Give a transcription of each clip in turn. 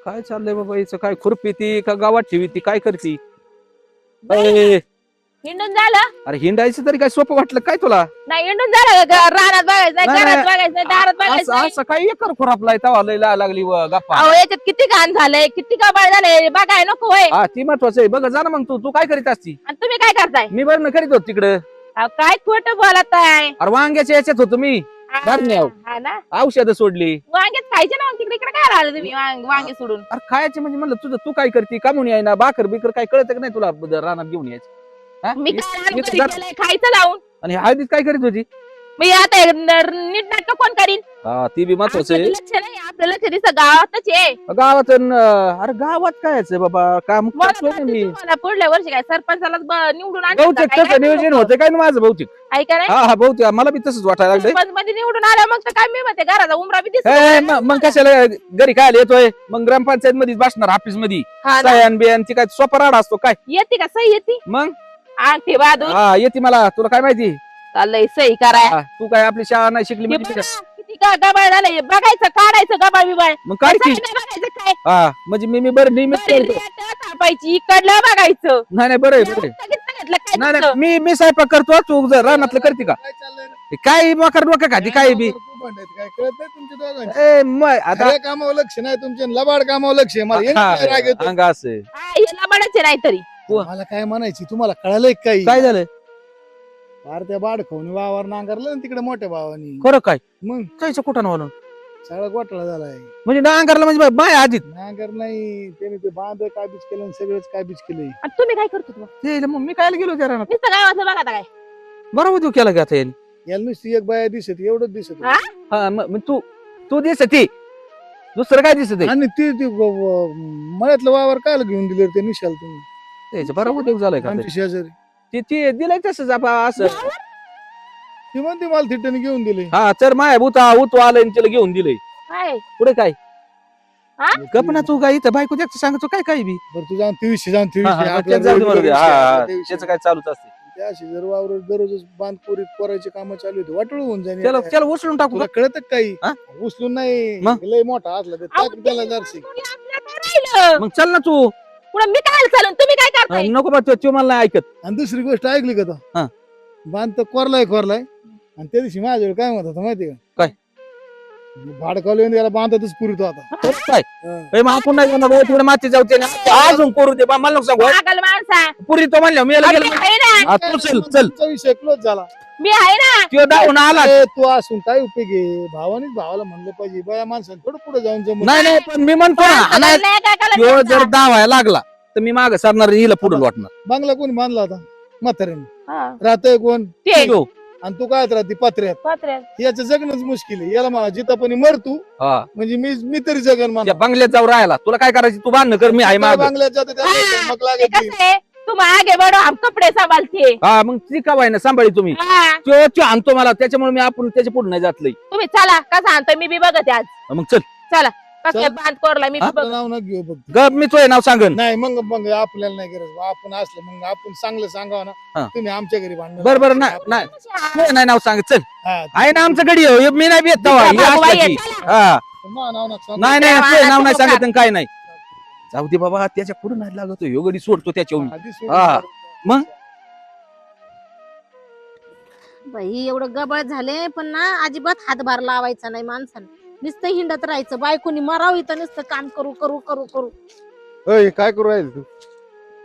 काय चाललंय बाबा हिचं? काय खुरपी ती का गावात ठेवी ती? काय करती? बाई, हिंडून झालं अरे हिंडायचं तरी काय सोपं वाटलं काय तुला? नाही, हिंडून झालं रानात बघायचं नाही, नाही, घरात बघायचं नाही, दारात बघायचं असं नाही. असं काय एकर खुरापलाय तवा लय लागली गप्पा. अहो याच्यात किती घाण झालंय, किती कबाळ झालंय, बघाय नको होय. हा ती महत्वाचं आहे. बघ जा ना मग तू काय करीत असती? आणि तुम्ही काय करताय? मी बरं करीत होत तिकडं. अहो, काय खोटं बोलत आहे. अरे वांग्याच्या याच्यात होतो मी. धरण्याव. हा ना, औषध सोडली. वांग्यात खायचे ना, मग तिकडे इकडे काय राहिलं तुम्ही वांगे सोडून? अरे खायचे म्हणजे म्हणलं तुझं तू काय करती? का म्हणून याय ना भाकर बिकर काय कळत का नाही तुला रानात घेऊन यायचं? हा? मी काय रान एक घरी जर- केलंय, खायचं लावून. आणि हळदीत काय करीत होती? मी आता नीट नाटक कोण करीन? हा ती बी महत्वाचं आपलं आहे. लक्ष नाही, आपलं लक्ष दिसतं गावातच आहे. गावात अरे गावात काय आहे बाबा? काम मला करतोय ना मी. तुम्हाला पुढल्या वर्षी काय सरपंचाला निवडून आणलं बहुतेक का? काय तसं नियोजन होतं काय ना माझं बहुतेक. ऐका नाही, हा हा बहुतेक मला बी तसंच वाटायला लागलंय. सरपंच मध्ये निवडून आलं मग तर काय मी म्हणते घराचा उमरा बी ए, दिसतो. मग कशाला घरी काय येतोय? मग ग्रामपंचायत मध्येच बसणार ऑफिस मध्ये. हा ना, सह्यान बियान ती काय सोपा राडा असतो काय? येते का सही येते? मग आणते बाजू हा येते मला. तुला काय माहिती? चाललंय सही कराय. हा, तू काय आपली शाळा नाही शिकली हे म्हणजे बघा, का? किती गबाळ झालंय, बघायचं काढायचं गबाळ बिबाळ. मग काय कसं की? आहे, नाही बघायचं काय? हा म्हणजे मी बरं नेहमीच बरं, करतो. रेटं थापायची, इकडलं बघायचं. नाही नाही बरं आहे बरं आहे. सांगितलं काय नाही तुमचं? नाही मी स्वयंपाक करतो. तू जर रानातलं करते का? काय चाललंय रे? हे काय मकर डोकं खाती काय बी? तू भांडायचं काय कळत नाही तुमच्या दोघांचं? ए मग आता खऱ्या कामावर लक्ष नाही तुमच्या, लबाड कामावर लक्ष आहे. मला यांचा राग येतो. अंग असं हा, याला म्हणायचे नाही तरी. मला काय म्हणायची तुम्हाला कळालंय काही? काय झालं? फार त्या बाड खाऊन वावर नांगरलं ना तिकडे मोठ्या भावानी. खरं काय? मग जायचं कुठं ना सगळा घोटाळा झालाय. म्हणजे नांगरला म्हणजे बाय आधीच नांगर नाही, त्याने ते बांध काबीज केलं आणि सगळंच काबीज केलंय. आणि तुम्ही काय करतो तू? ते मग मी काय गेलो त्या रानात. नुसतं गावातलं बघा आता काय. बरोबर तू केला का आता यांनी? याला नुसती एक बाया दिसत एवढंच दिसत. हा? हा मग तू दिसत ती दुसरं काय दिसत आणि ती मळ्यातलं वावर काल घेऊन दिले ते निशाल तुम्ही त्याचं बरोबर उद्योग झालाय का आमच्या शेजारी? ते दिलंय तसंच असं. ती म्हणते मला थिट्ट्याने घेऊन दिले. हा तर माय भूता उतू आलंय तिला घेऊन दिलंय. काय? पुढे काय? हा? गप ना तू काय इथं बायको जास्त सांगतो काय काय बी. बरं तू जाऊन 23 जाऊन हा, हा, 23 त्याचं जाऊ दे मरू दे. हा, हा, त्याचं काय चालूच असते. त्या शेजार वावर दररोज बांध पोरीत पोरायचे काम चालू होते वाटोळ होऊन जाईल. त्याला त्याला उचलून टाकू तुला का? कळत काही हा? उचलून नाही मग? लय मोठा असला तर अहो, टाक त्याला जरशी. कोणी आपलं काय राहिलं? मग चल ना तू. पुढं मी काय चालून तुम्ही काय हा, करताय? नको बा तो मला नाही ऐकत. आणि दुसरी गोष्ट ऐकली का हा. तो बांध तर कोरलाय आणि त्या दिवशी माझ्यावर काय म्हणत होता माहिती का? काय? भाडकावले याला बांधतच पुरतो आता. तर काय ए, मग आपण नाही जाणार भाऊ, तिकडे माती जाऊ ते ना. अजून करू दे बा, मला नको सांगू. पागल माणसा. पुरी तो म्हणल्या मी याला मी गेलो. आहे ना, हा, तू चल चल. तुमचा विषय क्लोज झाला. मी आहे ना. तो धावून आला. ए, तू असून काय उपयोग आहे? भावानीच भावाला म्हणलं पाहिजे बाया माणसाने थोडं पुढे जाऊन जमून. नाही नाही पण मी म्हणतो ना नाही, नाही काय करायला ह्यो त्यांचा. जर धावायला लागला तर मी माग सरणार हिला पुढे वाटणार. बंगला कोणी बांधला होता म्हाताऱ्याने? हा, राहतोय कोण? ते ह्यो. आणि तू काय राहते पत्र्यात? पत्रे. याचं जगणंच मुश्किल आहे. याला मला जितापणी मर तू हा. म्हणजे मी तरी जगन मला. त्या बंगल्यात जाऊ राहायला तुला काय करायची तू बांधणं कर मी आहे काय माग. बांगल्यात जातं त्याला हा, मग ते लागत नाही. कसं आहे, तुम आगे बढो हम कपडे सांभाळते. हा मग ती का ना सांभाळी तुम्ही. हा, तो आणतो मला त्याच्यामुळे मी आपण त्याच्या पुढे नाही जात लई. तुम्ही चला कसा आणतोय मी बी बघते आज. मग चल कसं चल. बांध कोरला मी बी आपलं बघत. नाव न घेऊ बघ. गप मी तुझे नाव सांगन. नाही मग आपल्याला नाही गरज. आपण असलं मग आपण चांगलं सांगावं हा. ना. तुम्ही आमच्या घरी भांडण. बरं नाही नाही तुझं नाही नाव सांग चल. हा, आहे ना आमचं गडी हो, मी नाही भेट दुसरा भाऊ आहे, चला. हा नाव नका सांगू. नाही नाही तेव्हा तुझं नाव आता नाही तो सांगत आणि काय नाही. जाऊ दे बाबा त्याच्या पुढे नाही लागतो ह्यो गडी सोडतो त्याच्यावर. आधी सोडून हा. द्या. मग? बाई एवढं गबळ झाले पण ना अजिबात हातभार लावायचा नाही माणसाने. नुसतं हिंडत राहायचं. बायकोनी मराव इथं नुसतं काम करू करू करू करू. अय काय करू राहील तू?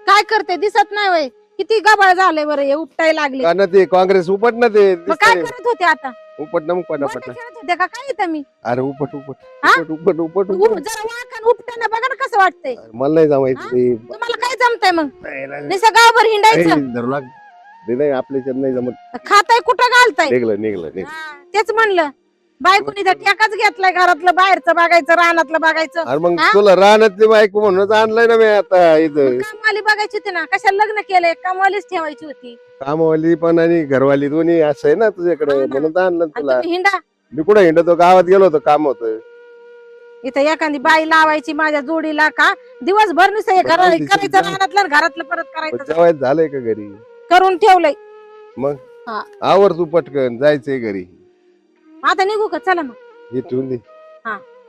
काय करते दिसत नाही वय? किती गबळ झाले बरं हे उपटायला लागले. का ना ते काँग्रेस उपट ना ते मग काय दिसतंय. करत होते आता? उपट ना मग गोट्या पटापट. खेळत होते का काय इथं मी? अरे उपट उपट हा? उपट उपट उपट उपट. जरा वाकण उपटाना बघा ना कसं वाटतंय. मला नाही जमायचं हा? ते. तुम्हाला काय जमतंय मग? नाही, नाही, नुसतं गावभर हिंडायचं. नाही, धरू लाग. ते नाही आपल्याच्यात नाही जमत. खाताय कुठं घालताय? निघलं हा, तेच म्हणलं. बायकोनी तर ठेकाच घेतलाय घरातलं बाहेरचं बघायचं रानातलं बघायचं. अरे मग हा? तुला रानातली बायको म्हणूनच आणलंय ना मी आता इथं. कामवाली बघायची होती ना. कशाला लग्न केलंय? कामवालीच ठेवायची होती. कामवाली पण आणि घरवाली दोन्ही असं आहे ना तुझ्याकडे हा ना. म्हणून तर आणलं आणि तुला. तुम्ही हिंडा. मी कुठं हिंडतो गावात गेलो होतो काम होतं. इथं एखादी बाई लावायची माझ्या जोडीला का दिवसभर नुसतं हे बरं, करायचं दिसेल करायचं का? रानातलं आणि घरातलं परत पण करायचं. जेवायचं झालंय का घरी? करून ठेवलंय. आवर तू पटकन जायचंय घरी. आता निघू का? चला मग. हे ठेवून दे.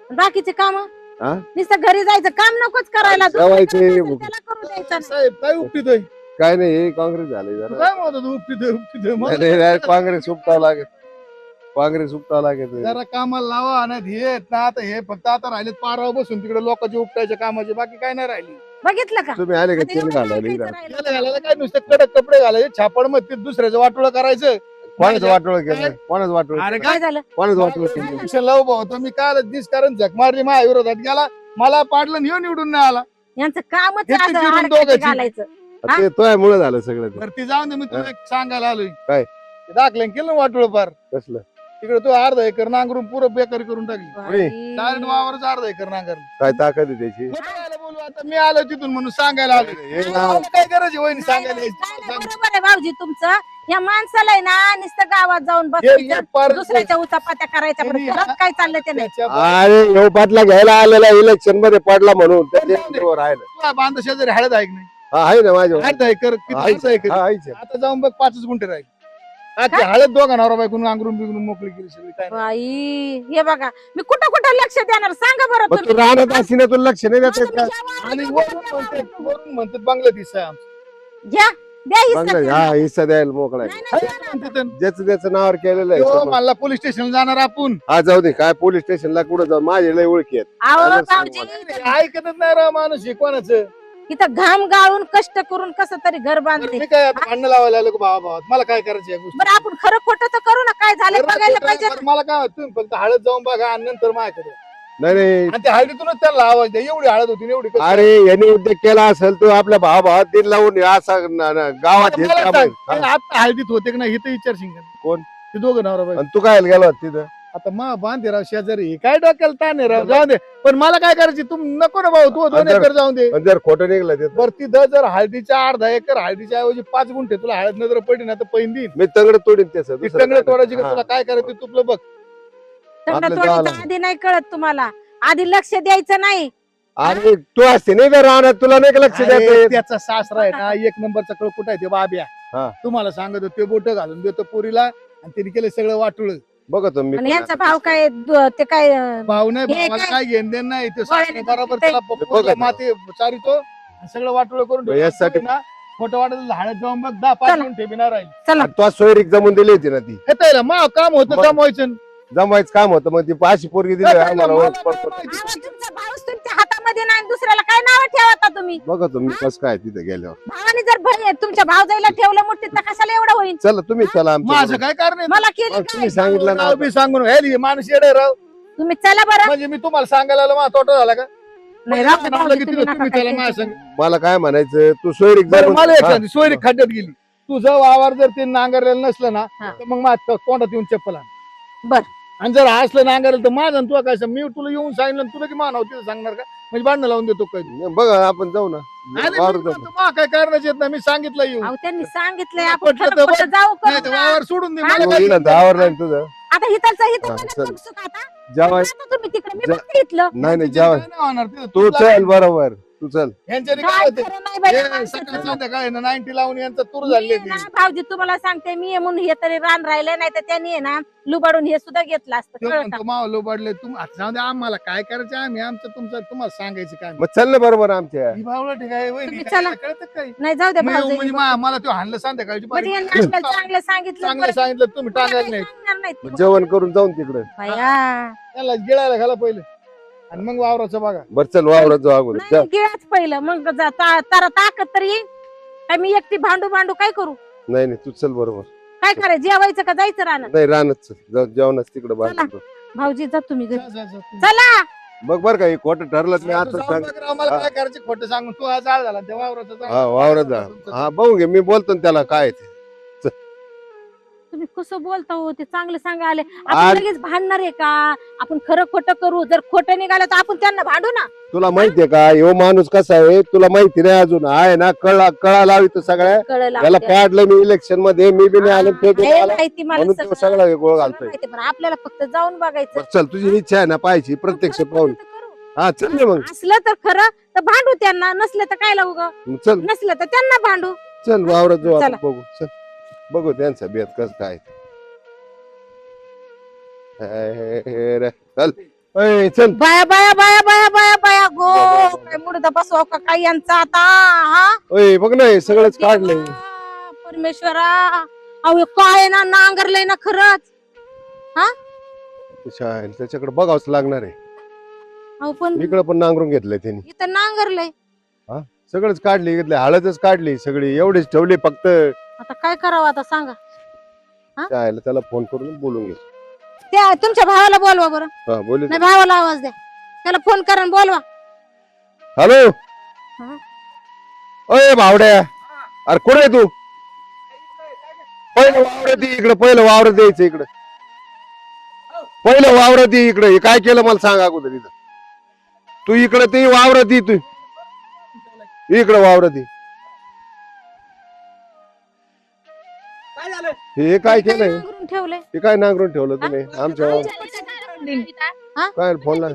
बाकीचे काम हा? नुसतं घरी जायचं काम नकोच करायला आणि दुसरं जेवायचं करत हे असेल त्याला करू द्यायचं नाही. साहेब काय उपटीतोय काय नाही हे काँग्रेस झालंय तू जरा काय म्हणतो तू उपटीतोय नाही, काँग्रेस उपटावं लागेल काँग्रेस उपटावं लागेल जरा कामाला लावा नाही हे ना आता हे फक्त आता राहिले पारावर बसून तिकडे लोकांचे उपटायच्या कामाचे बाकी काय नाही राहिली बघितलं का तुम्ही आले का आता तेल एवढं घालायला ऐकायचं इकडं? राहिलं. त्याला घालायला काय नुसतं कडक कपडे घालायचे छापड मध्ये दुसऱ्याचं वाटोळं करायचं कोणाच वाटोळ केलं कोणाच वाटोळ अरे काय झालं कोणाच वाटोळ केलं इलेक्शन लावू भाऊ तर मी काल कारण झक मारली माझ्या विरोधात गेला मला पाडलं निवडून निवडून नाही आला यांचं कामच हे असं चिडून आडकाठी दोघांची. घालायचं ते तोयामुळे झालं सगळं ते. तर ती जाऊन दे मी तुला एक सांगायला आलोय काय? ते दाखलं केलं वाटोळ पार कसलं तिकडे तो अर्धा एकर नांगरून पुरं बेकारी करून टाकली कोणी? डायरेक्ट वावरच अर्धा एकर नांगरलं काय ताकद आहे त्याची कुठं बोलू आता मी आलो तिथून म्हणून सांगायला आलो हे नाव काय गरज आहे वहिनी नाही, सांगायला नाही, यायची? नाही, बरोबर आहे भाऊजी तुमचं या माणसाला आहे ना नुसतं गावात जाऊन हे बसायचं पार- दुसऱ्याच्या उचापात्या करायच्या पण यांनी- घरात काय चाललंय ते नाही त्याच्या अरे ह्यो पाटला घ्यायला आलेला इलेक्शन मध्ये पडला म्हणून त्याच्यावर राहिलं तुला बांध शेजारी हळद आहे की नाही हा आहे ना माझ्या अर्धा एकर किती आहे. अर्धा एकर हा, आहेच आहे. आता जाऊन बघ 5 गुंठे राहील आज ते हळद दोघा नवरा बायकून अंगरून बिगरून मोकळी केली सगळी काय नाही. बाई हे बघा मी कुठं कुठं लक्ष देणार सांगा बरं मग तू तुम्ही. राहणार अशी ना तुला लक्ष नाही आता देत मी का ह्या वावरात आणि जाऊन वरून म्हणतात बांगलादेश आहे आमचं. घ्या द्या हिस्सा बांगला त्यांना. हा हिस्सा द्यायला मोकळा आहे नाही, नाही, द्या हळद ना. म्हणतात. ज्याचं त्याचं नावावर केलेलं तो आहे मला पोलीस स्टेशनला जाणार आपण हा जाऊ दे काय पोलीस स्टेशनला कुठं जाऊ माझे लय ओळखी आहेत अहो, आलं भाऊजी सांग ऐकतच नाही राव माणूस हे कोणाचं इथं घाम गाळून कष्ट करून कसं तरी घर बांधते मी काय आता भांडण लावायला आलो का भावा भावात मला काय करायचं या गोष्टी बरं आपण खरं खोटं तर करू ना काय झालं बघायला पाहिजे ना. मला काय होतं तुम्ही फक्त हळद जाऊन बघा आणि नंतर माझ्याकडे नाही नाही आणि त्या हळदीतूनच त्यांना आवाज द्या एवढी हळद होती आणि एवढी कशी? अरे यांनी उद्योग केला असेल तो आपल्या भावात दिन लावून असा गावात आता हेच मला काम सांग, आहे. हे आता हळदीत होते की नाही हे तर विचारशील का? कोण? ते दोघं नवरा बायको. आणि तू काय गेला होता तिथं आता मा बांधे राव शेजारी काय डोक्याला ताण आहे राव जाऊन दे पण मला काय करायची तू नको ना भाऊ तू 2 अंदर- एकर जाऊन दे पण जर खोटं निघलं ते बर तिथं जर हळदीच्या अर्धा एकर हळदीच्या ऐवजी 5 गुंठे तुला हळद नजर पडली ना तर पैन देईन मी तंगड तोडीन त्याचं ती दुसरं टंगड काय तोडायची का नाही. तुला काय करायचं तू तुला बघ थंड आपलं थोडीचं जावं आधी नाही कळत तुम्हाला आधी लक्ष द्यायचं नाही हा. अरे तू असते नाही का राहणार तुला नाही का लक्ष अरे, द्यायचं त्याचा सासरा आहे ना 1 नंबरचा कळ कुठं आहे ते बाब्या हा. तुम्हाला सांगतो ते बोट घालून देतो पुरीला आणि तिने केलं सगळं वाटुळ बघतो मी आणि यांचा भाव काय ते काय भाऊ नाही हे भावाला काय? काय घेण देण नाही ते गोळ्याने सासरा बरोबर ते- त्याला बघत पोरीला नाही. माती चारितो आणि सगळं वाटुळ करून ठेवतो. यासाठी- ना खोटं वाटत हळद जाऊन बघ 10-5 चला. गुंठे बिना राहील चला तो सोयरीक जमून दिली होती ना ती हे मग काम होतं मग- जमवायचं जमवायचं काम होतं मग ती अशी पोरगी दिली मला आम्हाला नाही ओळख पडतो. माहिती. अहो, तुमचा भाऊच तुमच्या हातामध्ये नाही दुसऱ्याला काय नाव ठेवता तुम्ही बघतो मी कसं काय तिथे गेल्यावर भावाने जर तुमच्या भावजाईला ठेवलं मुठीत तर कशाला एवढं होईल चला तुम्ही चला आमच्या माझं बरोबर. काय कारण आहे? मला केली मग काय तुम्ही सांगितलं ना राव बी सांगून हे माणूस येडे राव तुम्ही चला बरं म्हणजे मी तुम्हाला सांगायला आलो, माझा तोटा झाला का नाही राहू दे, नाव भाऊजी, लगेच तुम्ही तिला नका तुम्ही काय त्याला माझ्या टेन्शन संग. मला काय म्हणायचं तू सोयरीक बरं जमून- मला एक हा. सांग, सोयरी खड्ड्यात गेली तुझं वावर जर ते नांगरलेलं नसलं ना हा. तर मग माझ्या तोंडात येऊन चप्पल आण. बर. आणि जर असलं नांगरलं तर माझं आणि तुला काय सांग, मी तुला येऊन सांगितलं आणि तुला की मानव तिथं सांगणार का म्हणजे भांडणं लावून देतो काय बघा आपण जाऊ ना आणि वावरात मी जाऊ. म्हणतो, मा काय करण्याचे येत नाही मी सांगितलं येऊन अहो त्यांनी सांगितलंय तुला आपण पटलं खरं तर खोटं जाऊ नाही करू तर ना. वावर सोडून दे हा, मला तू काय येणं आवरलं ना तुझं आता हिथलचं हा, हिथं चल. सुख आता जेवाय आता तुम्ही तिकडे मी जा- बघते इथलं नाही नाही तिथे जेवाय काय नाही होणार तिथं तू तुला- चल बरोबर तू चल ह्यांच्याने काय काय होते खरं नाही बाई, हे माणसाचं. सकाळ संध्याकाळी ना 90 लावून यांचं तूर मी झाले आहे ना, भाऊजी तुम्हाला सांगते मी आहे म्हणून हे तरी रान राहिले नाही तर त्यांनी आहे ना लुबाडून हे सुद्धा घेतलं असतं कळलं का? म्हणतो मावलो पडले जाऊ दे आम्हाला काय करायचं आम्ही आमचं तुमचं तुम्हाला सांगायचं काय मग चल ना बरोबर आमच्या ही भावलं ठीक आहे वहिनी, तुम्ही काय चला. कळतं काय नाही जाऊ द्या भाऊजी म्हणजे मला तो हाणलं संध्याकाळची म्हणजे पारी. यांनी आपल्याला चांगलं सांगितलं चांगलं परत सांगितलं तुम्ही मला टांगायला काही नाही सांगणार नाहीत ते. जेवण करून जाऊन तिकडे बाया. त्याला गिळायला घाला पहिले आणि मग वावराचं बघा बर चल वावरात जाऊ अगोदर नाही गिळाच पहिलं मग तारा ताकद तर येईल काय मी एकटी भांडू भांडू काय करू नाही नाही तू चल बरोबर काय करायचं जेवायचं का जायचं राहणार नाही राहणच चल जाऊ जेवणच तिकडे बाहेर भाऊजी जा तुम्ही घरी जा, जा, जा, तू. चला बघ बर का हे खोटं ठरलं मी तू आता जाऊ सांग बघ राव, मला काय करायचं खोटं सांगून तू हा जाळ झाला त्या वावराचं जाळ. हा वावरात जा हा बघून घे मी बोलतो ना त्याला काय ते. तुम्ही कसं बोलता हो ते चांगलं सांगा आले आज- आपण लगेच भांडणार आहे का आपण खरं खोटं करू जर खोटं निघालं तर आपण त्यांना भांडू ना तुला माहितीये का ह्यो माणूस कसा आहे तुला माहिती नाही अजून आहे ना कळा लावितो सगळ्या कळलं याला आपल्याला. पाडलं मी इलेक्शन मध्ये मी बी नाही आलो ते बी नाही हे आला माहिती मला म्हणून तो सगळं. सगळा गोळ सगळं घालतोय माहिती, पण आपल्याला फक्त जाऊन बघायचं बरं, चल तुझी इच्छा आहे ना पाहायची प्रत्यक्ष खरं पाहून खोटं तर करू. हा चल ना मग असलं तर खरं तर भांडू त्यांना नसलं तर काय लावू ग मग चल नसलं तर त्यांना भांडू चल वावरात जाऊ आपण चला. बघू चल बघू त्यांचा बेत कस काय हे रे, चल ए, चल बाया बाया बाया बाया बाया बाया गो काय मुडदा बसवा का काय यांचा आता हा ओय बघ ना हे सगळंच काढलंय परमेश्वरा अहो हे काय ना नांगरलंय ना खरंच त्याच्याकडे बघावंच लागणार आहे. अहो पण इकडं पण नांगरून घेतलंय त्यांनी. इथं नांगरलंय सगळंच काढली इथले हळदच काढली सगळी एवढीच ठेवली फक्त. आता काय करावं आता सांगा त्याला फोन करून बोलून घे. त्या तुमच्या भावाला बोलवा बरं हा बोल. नाही भावाला आवाज द्या त्याला फोन करा आणि बोलवा हॅलो हा? अय भावड्या अरे कुठे तू पहिलं वावरत इकडे पहिलं वावरत द्यायचं इकडे पहिलं वावरत इकडे काय केलं मला सांग अगोदर इथं तू इकडे ते वावरत तू इकडे वावरत काय झालं हे काय केलंय नांगरून ठेवलंय हे काय नांगरून ठेवलं तुम्ही आमच्या वावरात? काय फोन ला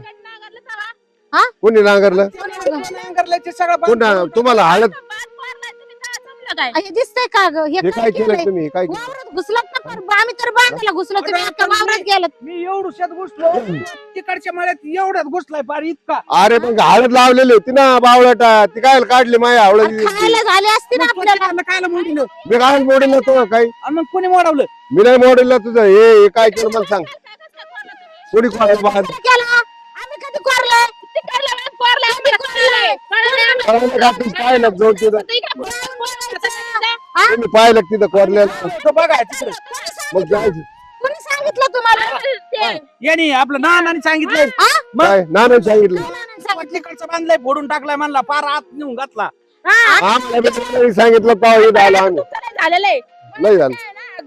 कोणी नांगरलं नांगरल्याचे सगळं कोण तुम्हाला हळद हे दिसतंय का ग हे काय केलं तुम्ही हे काय केलं? वावरात घुसलात ना आम्ही तर बांधायला घुसलो तुम्ही आता वावरात गेलात मी एवढ्यात घुसलो तिकडच्या मळ्यात एवढ्यात घुसलाय पार इतका. अरे पण हळद लावलेली होती ना बावळटा ती काय काढली माझ्या हळद खायला झाले असते ना आपल्याला खायला मोडलं मी काय मोडील तो काही आणि मग कोणी मोडवलं मी नाही मोडील तुझं हे काय केलं मला सांग कोणी कोणाला बाहेर केला आम्ही कधी कोरलं पाहिलं जाऊन तिथं तुम्ही पाहिलं तिथं कोरलेलं तो बघा तिकडे मग जायचं कोणी सांगितलं तुम्हाला यांनी आपलं नानाने सांगितलंय काय नाना सांगितलं तिकडचं बांधलंय फोडून टाकलाय म्हणला पार आत नेऊन घातला. आम्हाला बी कोणी सांगितलं पाव हे झालं आम्ही झालेलं आहे नाही झालं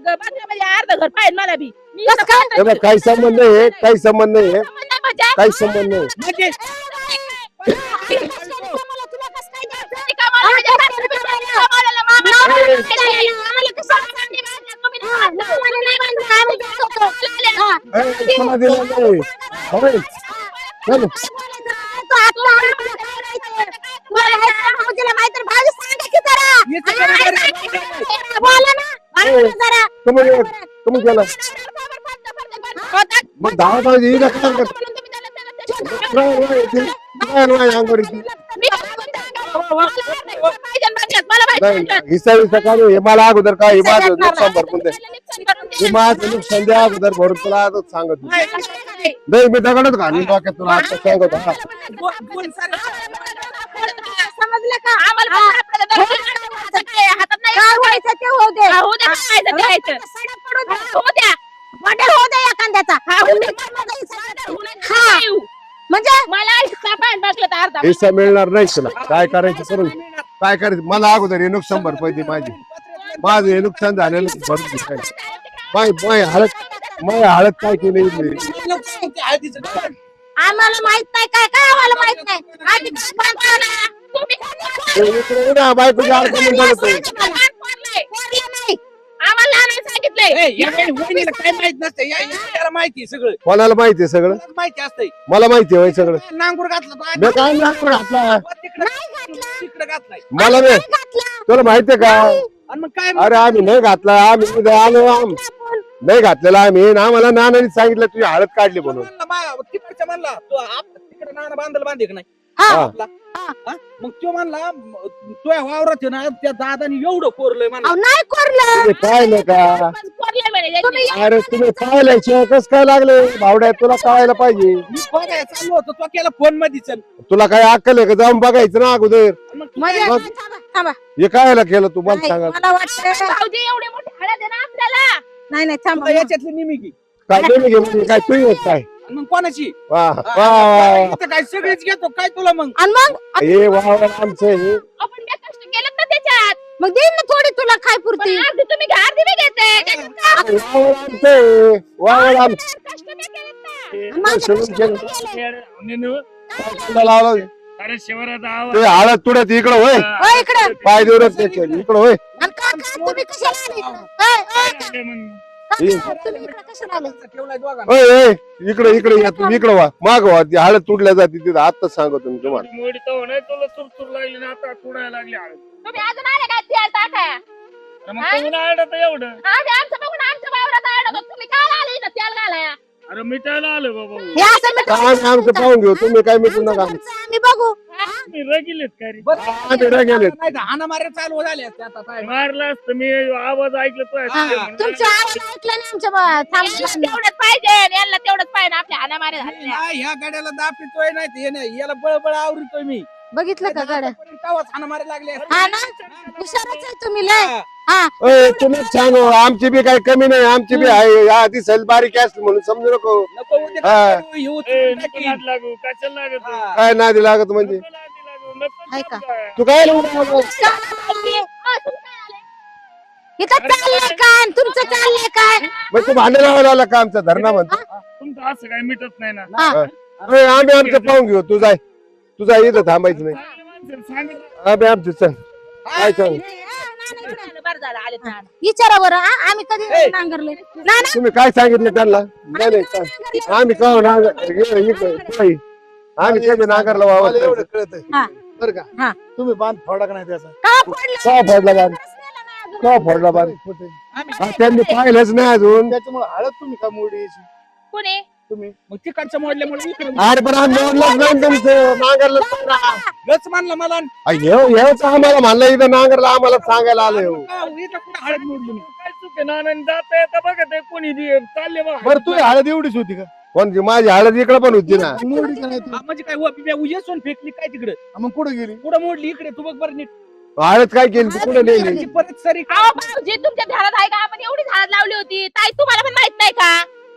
बांगल्यामध्ये अर्ध घर पाहिजे मला बी मी कसं काय? हे बघ, काही संबंध नाही काही संबंध नाही म्हणजे काही संबंध नाही म्हणजे कोणा दिलं नाही होय. चल. तुम्ही गेला मग 10 तास येईल अंगोरी हिस्सा विसा काढू हे मला अगोदर काय हे माझं नुकसान भरपूर दे हे माझं नुकसान द्या अगोदर भरून तुला आजच सांगत नाही मी दगडच घालून डोक्यात तुला आता सांगत हा. समजलं का काय व्हायचं ते होऊ दे बॉर्डर होऊ दे एखाद्याचा म्हणजे मला सापान बसलं तर अर्धा हिस्सा मिळणार नाही तुला काय करायचं करून काय करायचं मला अगोदर हे नुकसान भरपाई दे माझं हे नुकसान झालेलं भरून दे काय माय हळद काय केली आम्हाला माहित नाही काय काय आम्हाला माहित नाही आधी काय बांधतो ना बायकोच्या अडचणी करत नाही आम्हाला नाही सांगितलंय वहिनीला काय माहित नसतं याला माहिती सगळं कोणाला माहिती आहे सगळं माहिती असतंय. मला माहिती आहे सगळं नांगूर घातला मी काय नांगूर घातला तिकडे घातलाय मला नाही तुला माहिती आहे का आणि मग काय अरे आम्ही नाही घातला आम्ही इथं आलो नाही घातलेला आम्ही ना मला नानाने सांगितलं तुझी हळद काढली म्हणून तिकडच्या म्हणला तिकडे नाना बांधल बांधे का नाही हा. आपला. हा? मग तो म्हणला तुझ्या वावरात आहे ना त्या दादानी एवढं कोरलंय म्हणला नाही कोरलं तुम्ही पाहिलं का अरे तुम्ही पाहिल्याशिवाय कस काय लागले भावड्या तुला कळायला पाहिजे मी बघायला चाललो होतो तो केला फोन मध्ये चल तुला काय अक्कल आहे का जाऊन बघायचं ना अगोदर मग तू म्हणजे काय- थांबा, थांबा. हे कायला केलं तू मला सांगा मला वाटतं भाऊजी एवढी मोठी हळद आहे ना आपल्याला नाही थांबा तुला याच्यातली निमिगी काय नेहमी घे म्हणजे काय तू येत काय आणि मग कोणाची वा वा वा इथं काय सगळीच घेतो काय तुला मग आणि मग हे वावर आमचं हे आपण काय कष्ट केलं ना त्याच्यात मग देईन ना थोडी तुला काय पण पुरती अर्धी तुम्ही घ्या अर्धी मी घेते त्याच्यात काय? वावर आमचं हे. वावर आमचं कष्ट मी केलेत ना माझं सोडून कष्ट केलं. केलंय. काय लावलं? अरे शिवरात आवाज ते हळद तुडत इकडं होय ओ इकडं पाय देऊन त्याच्या इकडं होय आणि काका तुम्ही कशाला आले इकडं? ओय, ओय, काका, तुम्ही इकडं कशाला आले ठेवलाय दोघांना ओय ओय इकडे या तुम्ही इकडं वा माग वा ती हळद तुडल्या जाते तिथं आत्ताच सांगतो मी तुम्हाला मोडी तो नाही तुला चुरचुर लागली ना आता तुडायला लागली हळद. तुम्ही अजून आले काय तेल टाकाय अरे मग तुम्ही नाही आडत एवढं आधी आमचं बघून आमच्या वावरात आडत होतो. तुम्ही काय आले इथं तेल घालाया अरे मिटायला आलो बाबा हे असं मिटवून आम्ही आमचं पाहून घेऊ तुम्ही काय मिटू नका आम्ही बघू. मी रगिलेत का रे बरं, आम्ही रगेलेत. नाही तर हाणामाऱ्या चालू झाल्या असत्या आता काय. मारला असतं मी आवाज ऐकला तो तुमचा आवाज ऐकला नाही आमच्या थांबला. तेवढंच पाहिजे यांना तेवढंच पाहिजे आपल्या हाणामाऱ्या झालेल्या. नाही, ह्या गाड्याला दापितोय नाही ते नाही, याला बळबळ आवरितोय मी. बघितलं का गाड्या? तेव्हाच हाणामाऱ्या लागल्या हा ना, हुशारच आहे तुम्ही लय. हा. ए, तुम्हीच छान हो आमची बी काही कमी नाही आमची बी आहे या दिसेल बारीक असली म्हणून समजू नको नको उद्या हा. काय करू, हे उचलून टाकीन. लागू कशाला लागत हा. काय नादी लागत म्हणजे आहे का? तू काय लावून इथं चाललंय काय आणि तुमचं चाललंय काय? मग तू भांडे लावायला आला का आमचा धरणा म्हणतो तुमचं असं काय मिटत नाही ना ए, आम्ही आमचं पाहून घेऊ तू जाय तुझा इथं थांबायचं नाही आम्ही आमचं चल काय चल बरं झालं आले तर. विचारा बरं आम्ही कधी ए. नांगरले ना ना. तुम्ही काय सांगितलं त्यांना नाही नाही काय. आम्ही का आम्ही कधी नांगरला मला वावर एवढं कळतंय हा. बरं हा. का तुम्ही बांध फोडा का नाही त्याचा का फोडलं? का फोडला बांध का फोडला बांध हा, त्यांनी पाहिलंच नाही अजून त्याच्यामुळे हळद तुम्ही का मोडी यायची कोणी तुम्ही मग तिकडचं मोडल्यामुळे इकडे अरे पण आम्ही मोडलंच नाही तुमचं नांगरलं नाही ना. गच मानला मला. हेच आम्हाला म्हणलं इथं नांगरला आम्हाला सांगायला आलं हो. इथं कुठं हळद मोडली मी? काय चुके नानांनी जाता येता बघा ते कोणी चालले बघा बरं तू हळद एवढीच होती का कोणती माझी हळद इकडे पण होती ना मोडी का नाही तू? हा, म्हणजे काय येसून फेकली काय तिकडे मग कुठे गेली पुढे मोडली इकडे तू बघ बरं नीट. हळद काय केली तू कुठे नेली त्याची परत सरी अहो भाऊजी तुमच्या घरात आहे का आपण एवढी झाड लावली होती ताई तुम्हाला पण माहित नाही का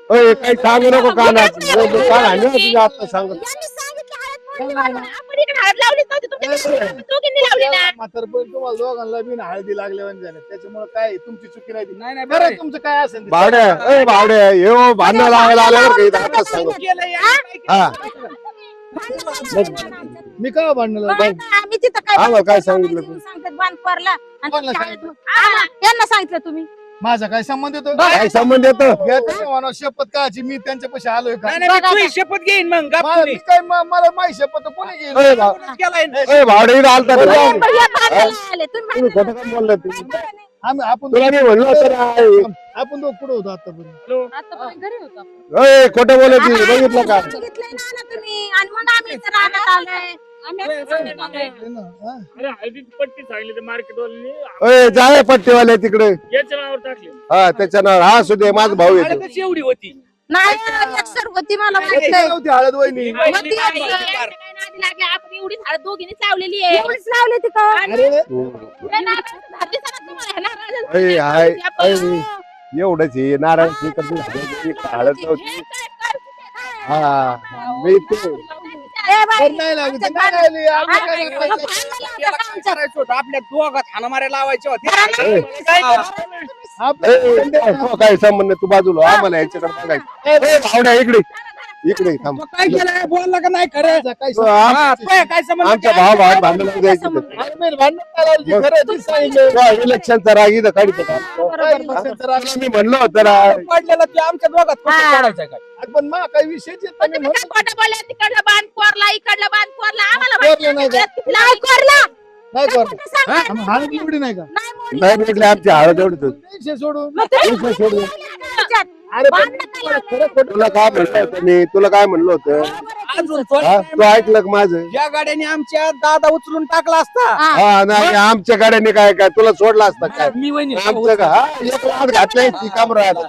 ओय, काही सांगू नको कानात कान हाणलं तुझ्या आता सांगत यांनी सांगितलं हळद फोडली म्हणून. आपण इकडे हळद लावलीच नव्हती तुमच्या घरात. आपण दोघींनी लावली ना म्हातारपण तुम्हाला दोघांना बिन हळदी लागल्यावर झालं त्याच्यामुळे काय तुमची चुकी नाही ती. नाही नाही बरं बरं तुमचं काय असेल ते. भावड्या ए भावड्या हे हो, भांडणं लावायला आल्यावर काही आता सांगत केलं यार, काय केलं? हा मी का भांडण आम्ही तिथं काय आम्हाला काय सांगितलं तू? सांगतात बांध कोरला आणि कोणाला काय- सांगितलं? यांना सांगितलं तुम्ही माझा काय संबंध येतो काय संबंध येतो घ्या तुम्ही म्हणा शपथ काची मी त्यांच्या पैसे आलोय का नाही नाही, मी तुझी शपथ घेईन मग मला गापकुनी. मी काय मला माही शपथ कोणी गेली ओय, भाव- कोणच केलाय ना. ओय, भावड्या इथं आलता रे. या बांधायला आले. तुम्ही तुम्ही खोटं काय बोलला तुम्ही आम्ही आपण तुला मी म्हणलं होतं ना, आपण दोघ कुठं होतो आतापर्यंत आतापर्यंत घरी होतो आपण. ओय, खोटं बोलत नाही, बघितलं का सांगितलंय ना तुम्ही आणि मग आम्ही इथं राहण्यात आलोय. आम्ही आता सांगितलं नाही. ना, हा? अरे हळदीची पट्टी सांगली तर मार्केट वाल्यांनी ओय जाय पट्टीवाले तिकडे याच्या नावावर टाकले हा त्याच्या नावावर हा सुदे माझा भाऊ येतो हळदच एवढी होती. नाही एकसर होती मला काय माहिती नव्हती हळद वहिनी काय नादी लागली, आपण एवढी झाड दोघींनीच लावलेली आहे एवढीच लावली ती का अरे त्या नारळाचं झाड दिसतं का तुम्हाला? ह्या नारळाचं ओय, झाड हाय, दिसतं का? ओय, एवढंच हे नारळ हळद नव्हती हा मी ते ए बाई, बरं नाही लागली तर नाही लागली. आपलं काय नाही मग पाहिजे. भांडण याला लागलं काय आमचं. करायचं होतं? आपल्या दोघात हाणामाऱ्या लावायच्या होत्या. ए, आपलं- ए, तो काय संबंध नाही, तू बाजूला आम्हाला याच्याकडे बघायचं ए, भावड्या इकडे इकडे थांब मग काय केलं बोलला का नाही खरं? माझा काय तो आम- हा, तुझ्या काय संबंध? आमच्या भाव भावात भांडण लावून द्यायचं अरे मी भांडण नाही लागली. खरं आहे, ती सांगितलं. इलेक्शनचा राग इथं काढतो काय मग जरा- मी म्हणलं होतं ना पडलेला ते आमच्या दोघात कसं हा. पडायचं काय? अरे पण मा काही विषयच येत पण नाही तुम्ही काय खोटं बोलले? तिकडला बांध कोरला इकडला बांध कोरला आम्हाला कोरलं नाही का? हळद किती नाही लावली? कोरला. नाही काय कोण खोटं सांगताय? आम्ही हळद एवढी नाही का नाही मोडली. नाही म्हटलं आमची हळद एवढीच होती. विषय सोडून मग तुम्ही विषय सोडून. त्याच्यात अरे पण भांडणं काय लावलंय? तुला काय म्हणलं होतं मी तुला काय म्हणलं होतं बरोबर आहे अजून तुमचं. पण हा तू ऐकलं का माझं या गाड्याने आमच्या दादा उचलून टाकला असता. हा. हा नाही आमच्या गाड्याने काय काय तुला सोडला असता काय मी वहिनी आमचं का हा एक हात घातलाय ती कामरात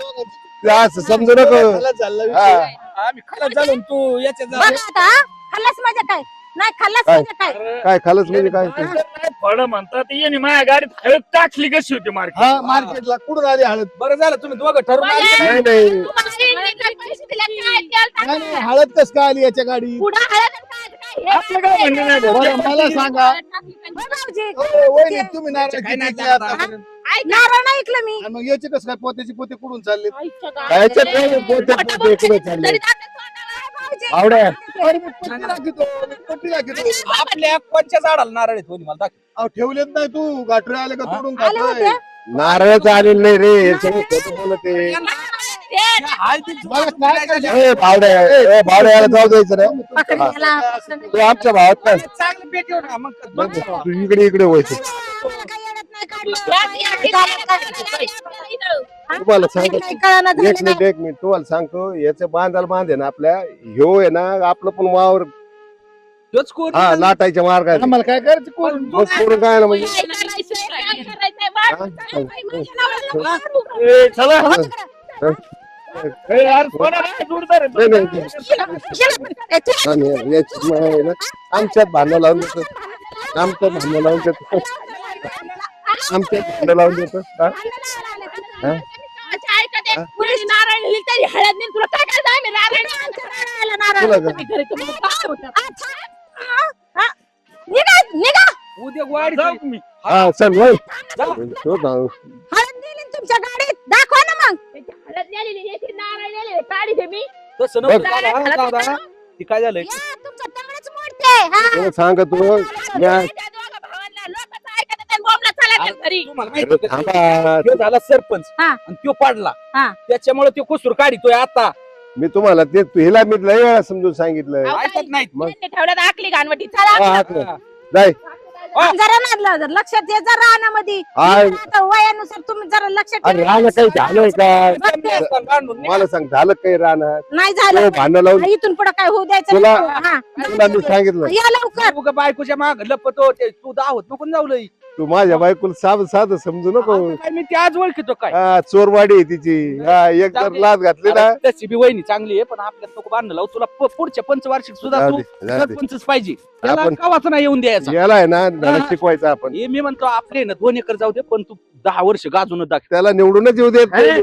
असं समजू नको हळद झाला हा विषय. आम्ही खरं झालो तू याच्या बघा आता हा? खाल्लास माझ्या काय नाही खाल्लास काय? माझ्या काय काय खालच म्हणजे काय ते? फळं म्हणतात येणे माझ्या गाडीत हळद टाकली कशी होती मार्केट हा मार्केटला कुठून आली हळद बरं झालं तुम्ही दोघं ठरवून आले. नाही नाही तुम्हाला यांनी काय पैसे दिले? काय तेल टाकलं? नाही नाही, हळद कस काय आली याच्या गाडी पुढं हळद आणि काय? काय हे? आपलं काय म्हणणं नाही भाऊ. बरं मला सांगा हो, भाऊजी. वहिनी तुम्ही नारळाची काय नाही किती आता चालणार. ऐका. नारळ नाही ऐकलं मी आणि मग याचे कसं काय पोत्याची पोते कुठून चालले आईच्या कायच्यात गावात. नाही, पोते- खोटं पोते इकडे बोलते. चालले. तरी दातात तोंडाला. भाऊजी. आवड्या अरे मी पट्टी दाखवतो मी पट्टी दाखवतो आपल्या कोणच्या झाडाला नारळ आहेत होणी मला दाखव. अहो ठेवलेत नाही तू गाठरे आले का तोडून आले खातोय होते नारळच आलेलं नाही रे हे सगळं खोटं बोलत आहे. ते या हळदीत मला काय करायचं? ए, भावड्या ए, भावड्या याला जाऊ द्यायचं रे पकडून गेला. तू आमच्या भावात काय चांगलं पेट येऊ ना मग तू इकडे इकडे व्हायचं काय येडत नाही तुम्हाला सांगतो नाही कळालं झालं एक मिनिट तुम्हाला सांगतो याचं बांधायला बांधे ना आपल्या ह्यो आहे ना आपलं पण वावर तोच कोण हा लाटायच्या मार्गाने आम्हाला काय करायचं कोण मग करून काय ना म्हणजे ए, चला ए, यार, कोण आहे? जोरदार आहे. नाही, आणि याची माय ना आमच्यात भांडण लावून देतो आमच्यात भांडण लावून देतो आमच्यात भांडण लावून देतो हा? नारायण लिहिली तरी हळद नाही तुला काय करायचं आम्ही नारायण तुला तुम्ही घरी तुम्हाला काय होतं? निघा निघा उद्या वाढ जाऊ मी. हा चल वय जाऊ. शोध ना. हळद दिली ना तुमच्या गाडीत दाखवा ना मग त्याची हळद नेलेली याची नारायण नेलेली काढी घे मी तसं बघ. नको दादा ती काय झालंय या, तुमचं तंगडच मोडते हा. तुला सांगतो त्या दोघा भावांना लोकांचं ऐकत नाही, बोंबला चालायचं घरी तुम्हाला माहिती आहे का? थांबा तो झाला सरपंच हा. आणि तो पाडला हा. त्याच्यामुळे तो कुसूर काढितोय आता मी तुम्हाला ते हिला मी लय वेळा समजून सांगितलं अहो, ऐकत नाहीत मग? त्यांनी ठेवल्यात आकली घाणवटी हा, चला हाकलं. जाय जरा मारलं जर लक्षात ये जरा रानामध्ये आय. आता वयानुसार तुम्ही जरा लक्षात अरे ठेवा. राहणं काही झालंय का बांधून निघा. मला सांग झालं काही राहणार नाही झालं भांडण लावून इथून पुढे काय होऊ द्यायचं तुला- नाही. हा. तुला मी सांगितलं या लवकर उगा बायकोच्या माग लपतो ते तू दावत नको जाऊ लई तू माझ्या बायकोला साधं समजू नको आता काय मी ते आज ओळखीतो काय हा चोरवाडी आहे तिची हा एक जर लाच घातली ना अरे, तशी बी वहिनी चांगली आहे पण आपल्यात नको बांधणं लावू तुला पुढच्या पंचवार्षिक सुद्धा जाऊ तू दे, जाऊ दे. सरपंचच पाहिजे त्याला आपण- कावाच नाही येऊन द्यायचा याला आहे ना धडा हा. शिकवायचा आपण हे मी म्हणतो आपले ना 2 एकर जाऊ दे पण तू 10 वर्ष गाजून दाखव त्याला निवडूनच येऊ देत नाही.